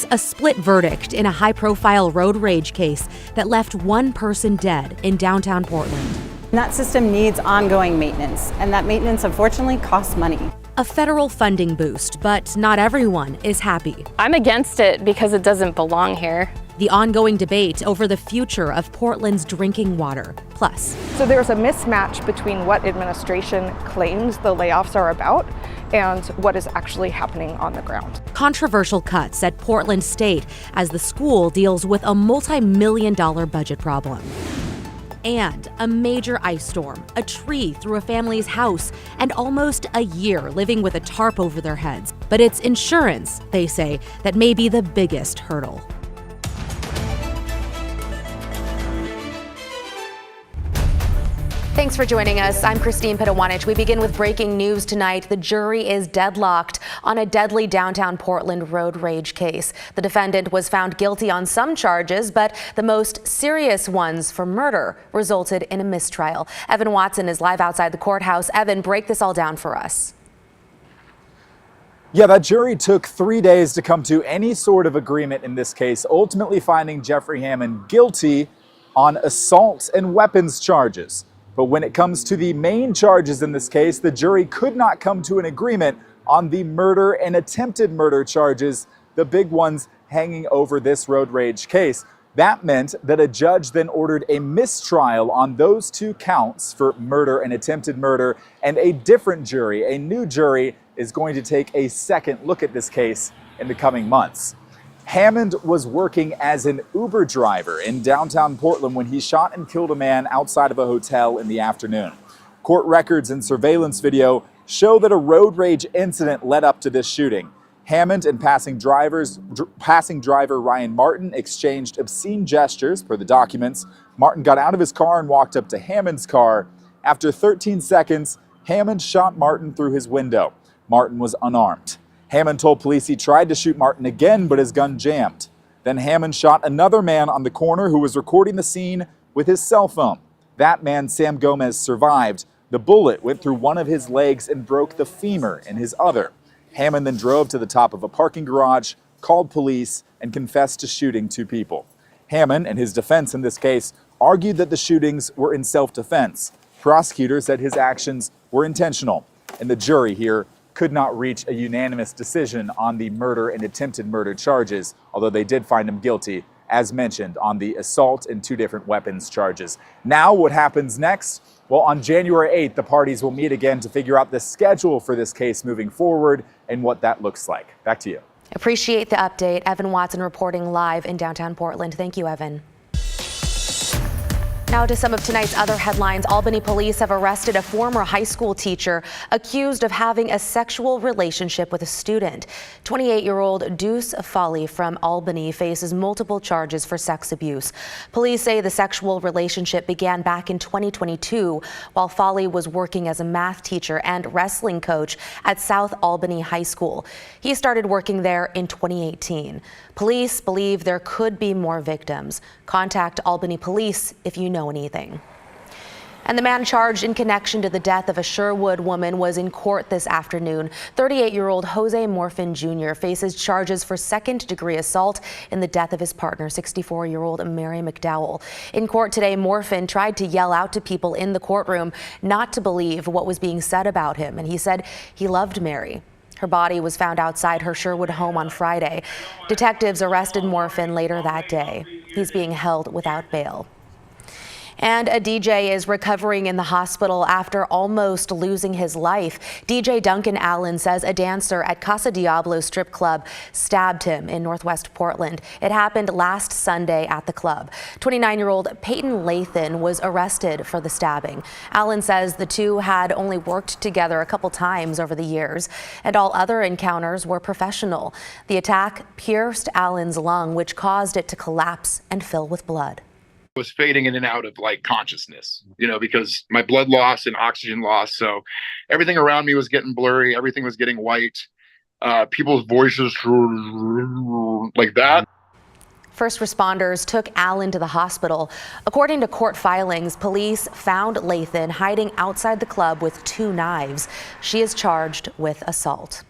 A split verdict in a high-profile road rage case that left one person dead in downtown Portland. That system needs ongoing maintenance, and that maintenance unfortunately costs money. A federal funding boost, but not everyone is happy. I'm against it because it doesn't belong here. The ongoing debate over the future of Portland's drinking water. Plus, so there's a mismatch between what administration claims the layoffs are about and what is actually happening on the ground. Controversial cuts at Portland State as the school deals with a multi-million-dollar budget problem. And a major ice storm, a tree through a family's house, and almost a year living with a tarp over their heads. But it's insurance, they say, that may be the biggest hurdle. Thanks for joining us. I'm Christine Pitawanich. We begin with breaking news tonight. The jury is deadlocked on a deadly downtown Portland road rage case. The defendant was found guilty on some charges, but the most serious ones for murder resulted in a mistrial. Evan Watson is live outside the courthouse. Evan, break this all down for us. Yeah, that jury took 3 days to come to any sort of agreement in this case, ultimately finding Jeffrey Hammond guilty on assault and weapons charges. But when it comes to the main charges in this case, the jury could not come to an agreement on the murder and attempted murder charges, the big ones hanging over this road rage case. That meant that a judge then ordered a mistrial on those two counts for murder and attempted murder, and a different jury, a new jury, is going to take a second look at this case in the coming months. Hammond was working as an Uber driver in downtown Portland when he shot and killed a man outside of a hotel in the afternoon. Court records and surveillance video show that a road rage incident led up to this shooting. Hammond and passing driver Ryan Martin exchanged obscene gestures per the documents. Martin got out of his car and walked up to Hammond's car. After 13 seconds, Hammond shot Martin through his window. Martin was unarmed. Hammond told police he tried to shoot Martin again, but his gun jammed. Then Hammond shot another man on the corner who was recording the scene with his cell phone. That man, Sam Gomez, survived. The bullet went through one of his legs and broke the femur in his other. Hammond then drove to the top of a parking garage, called police, and confessed to shooting two people. Hammond and his defense in this case argued that the shootings were in self-defense. Prosecutors said his actions were intentional, and the jury here could not reach a unanimous decision on the murder and attempted murder charges, although they did find him guilty, as mentioned, on the assault and two different weapons charges. Now what happens next? Well, on January 8th, the parties will meet again to figure out the schedule for this case moving forward and what that looks like. Back to you. Appreciate the update. Evan Watson reporting live in downtown Portland. Thank you, Evan. Now to some of tonight's other headlines. Albany police have arrested a former high school teacher accused of having a sexual relationship with a student. 28-year-old Deuce Foley from Albany faces multiple charges for sex abuse. Police say the sexual relationship began back in 2022 while Foley was working as a math teacher and wrestling coach at South Albany High School. He started working there in 2018. Police believe there could be more victims. Contact Albany Police if you know anything. And the man charged in connection to the death of a Sherwood woman was in court this afternoon. 38-year-old Jose Morfin Jr. faces charges for second-degree assault in the death of his partner, 64-year-old Mary McDowell. In court today, Morfin tried to yell out to people in the courtroom not to believe what was being said about him, and he said he loved Mary. Her body was found outside her Sherwood home on Friday. Detectives arrested Morfin later that day. He's being held without bail. And a DJ is recovering in the hospital after almost losing his life. DJ Duncan Allen says a dancer at Casa Diablo strip club stabbed him in Northwest Portland. It happened last Sunday at the club. 29-year-old Peyton Lathan was arrested for the stabbing. Allen says the two had only worked together a couple times over the years, and all other encounters were professional. The attack pierced Allen's lung, which caused it to collapse and fill with blood. Was fading in and out of like consciousness, because my blood loss and oxygen loss. So everything around me was getting blurry. Everything was getting white. People's voices like that. First responders took Allen to the hospital. According to court filings, police found Lathan hiding outside the club with 2 knives. She is charged with assault.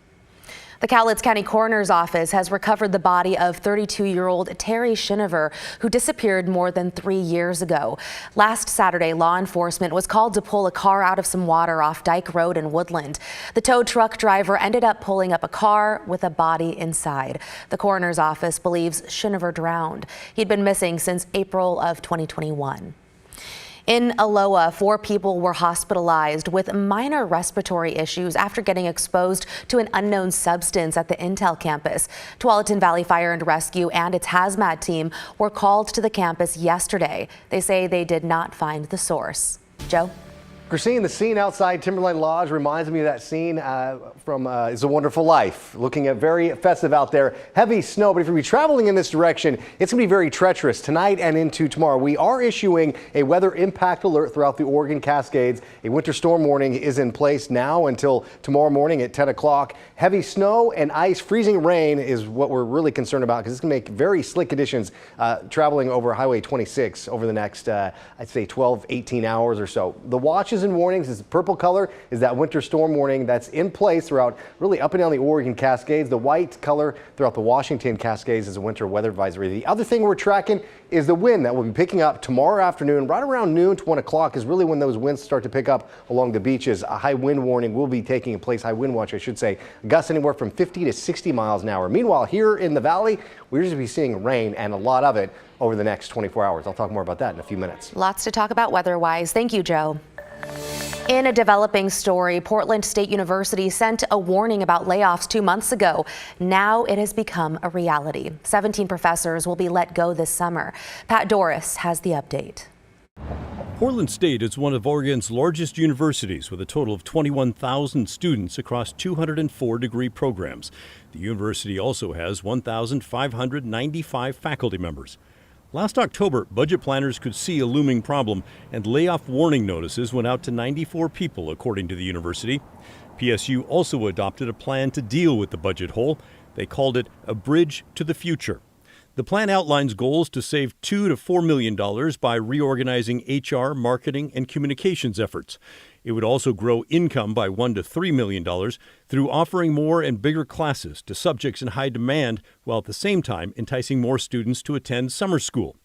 The Cowlitz County Coroner's Office has recovered the body of 32-year-old Terry Shinover, who disappeared more than 3 years ago. Last Saturday, law enforcement was called to pull a car out of some water off Dyke Road in Woodland. The tow truck driver ended up pulling up a car with a body inside. The coroner's office believes Shinover drowned. He'd been missing since April of 2021. In Aloha, 4 people were hospitalized with minor respiratory issues after getting exposed to an unknown substance at the Intel campus. Tualatin Valley Fire and Rescue and its hazmat team were called to the campus yesterday. They say they did not find the source. Joe? Christine, the scene outside Timberline Lodge reminds me of that scene from It's a Wonderful Life. Looking at very festive out there. Heavy snow, but if you're traveling in this direction, it's going to be very treacherous tonight and into tomorrow. We are issuing a weather impact alert throughout the Oregon Cascades. A winter storm warning is in place now until tomorrow morning at 10 o'clock. Heavy snow and ice, freezing rain is what we're really concerned about because it's going to make very slick conditions traveling over Highway 26 over the next, I'd say 12, 18 hours or so. The watches and warnings is the purple color is that winter storm warning that's in place throughout really up and down the Oregon Cascades. The white color throughout the Washington Cascades is a winter weather advisory. The other thing we're tracking is the wind that will be picking up tomorrow afternoon. Right around noon to 1 o'clock is really when those winds start to pick up along the beaches. A high wind warning will be taking place, high wind watch I should say, gusts anywhere from 50 to 60 miles an hour. Meanwhile, here in the valley, we're going to be seeing rain and a lot of it over the next 24 hours. I'll talk more about that in a few minutes. Lots to talk about weather-wise. Thank you, Joe. In a developing story, Portland State University sent a warning about layoffs 2 months ago. Now it has become a reality. 17 professors will be let go this summer. Pat Doris has the update. Portland State is one of Oregon's largest universities with a total of 21,000 students across 204 degree programs. The university also has 1,595 faculty members. Last October, budget planners could see a looming problem, and layoff warning notices went out to 94 people, according to the university. PSU also adopted a plan to deal with the budget hole. They called it a bridge to the future. The plan outlines goals to save $2 to $4 million by reorganizing HR, marketing, and communications efforts. It would also grow income by $1 to $3 million through offering more and bigger classes to subjects in high demand, while at the same time enticing more students to attend summer school.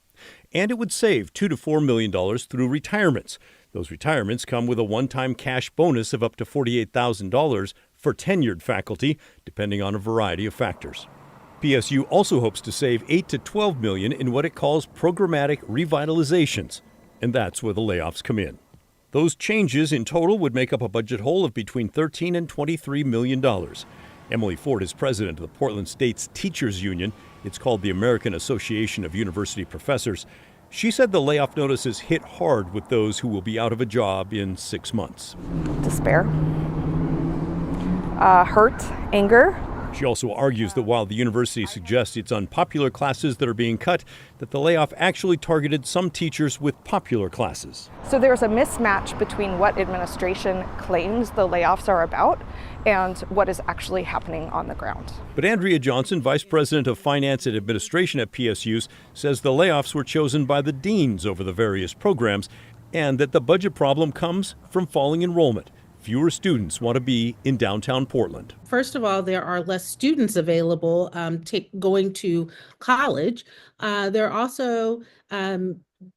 And it would save $2 to $4 million through retirements. Those retirements come with a one-time cash bonus of up to $48,000 for tenured faculty, depending on a variety of factors. PSU also hopes to save $8 to $12 million in what it calls programmatic revitalizations, and that's where the layoffs come in. Those changes in total would make up a budget hole of between $13 and $23 million. Emily Ford is president of the Portland State's Teachers Union. It's called the American Association of University Professors. She said the layoff notices hit hard with those who will be out of a job in 6 months. Despair, hurt, anger. She also argues that while the university suggests it's unpopular classes that are being cut, that the layoff actually targeted some teachers with popular classes. So there's a mismatch between what administration claims the layoffs are about and what is actually happening on the ground. But Andrea Johnson, vice president of finance and administration at PSU's, says the layoffs were chosen by the deans over the various programs, and that the budget problem comes from falling enrollment. Fewer students want to be in downtown Portland. First of all, there are less students available going to college. There are also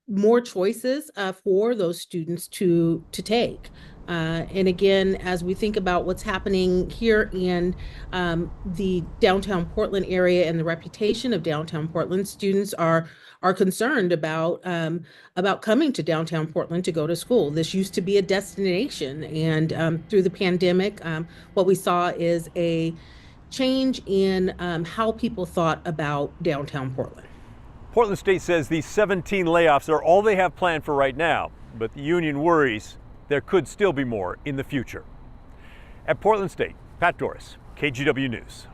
more choices for those students to take. And again, as we think about what's happening here in the downtown Portland area and the reputation of downtown Portland, students are concerned about coming to downtown Portland to go to school. This used to be a destination, and through the pandemic, what we saw is a change in how people thought about downtown Portland. Portland State says these 17 layoffs are all they have planned for right now, but the union worries there could still be more in the future. At Portland State, Pat Doris, KGW News.